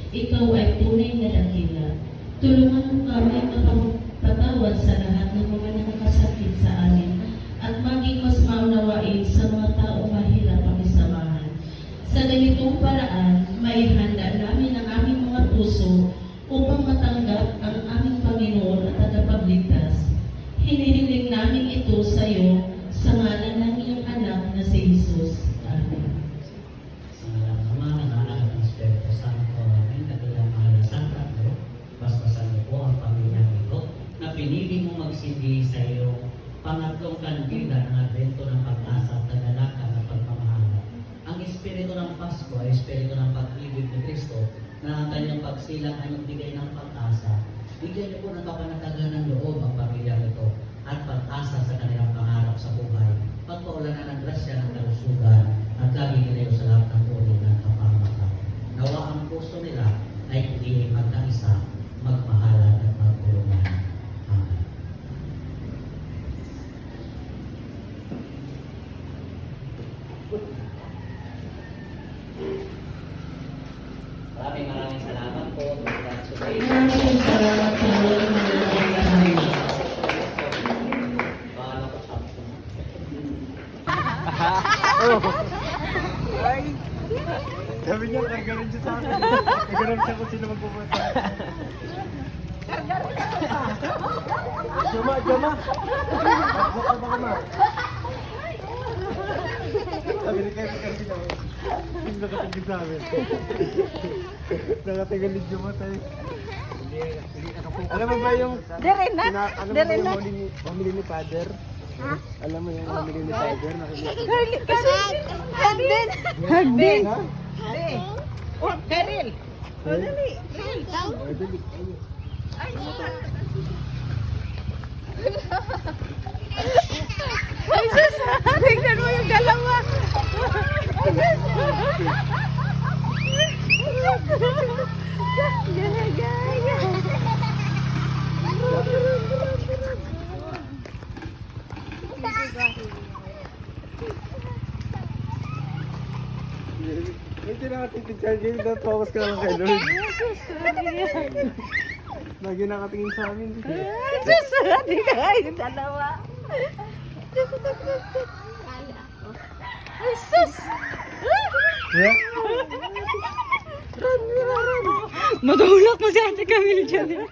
Ikaw ay tunay na dakila. Tulungan mo kami magpatawad sa lahat ng mga nakakasakit sa amin at maging mas maunawain sa mga taong mahirap pakisamahan. Sa ganitong paraan, maihanda namin ang aming mga puso upang matanggap ang aming Panginoon at tagapagligtas. Hinihiling namin ito sa iyo sa ngalan ng iyong anak na si Jesus. Amen. Sa ngalan ng Ama, ng Anak at ng Espiritu Santo. Amen. Katilang mahal na Santa Cruz, basbasan niyo po ang pamilyang ito na pinili mo magsilbi sa iyong pangatlong kandila ng Advento ng pag-asa at kagalakan at pagmamahala. Ang Espiritu ng Pasko ay Espiritu ng pag-ibig ni Kristo na ang kanyang pagsilang ay magbigay ng pag-asa. Bigyan niyo po ng kapanatagan ng loob ang pamilyang ito at pag-asa sa kanilang pangarap sa buhay. Pagpaulanan ng grasya ng kalusugan at lagi nila sa lahat ng uri ng kapamakan. Nawa ang puso nila ay hindi magkaisa, magmahalan at magtulungan. Amen. Maraming salamat po. Congratulations. Maraming salamat sa mga nangyayari. Ay! Sabi niya, kagalan siya sa akin. Kagalan siya kung sino magpupunta. Joma! Joma! Sabi ni Kevin kasi naman. Hindi nakatingin sa amin. Nakatingin ni Joma tayo. Alam mo ba yung... Dirin na? Alam mo ba yung pamili ni Father? Ha? Alam mo yung pamili ni Father? Hagden! Hagden! Ha? Oh, Daryl! Oh, dali. Daryl, tao! Oh, dali. Ay, siya! Ay, sus! Tingnan mo yung dalawa! Hindi na nakatingin sa akin. Don't focus ka lang kay Lord. Lagi nakatingin sa amin. Sus! Tingnan yung dalawa! Ay, sus! Yeah? Matulak mo si Ate Camille dyan.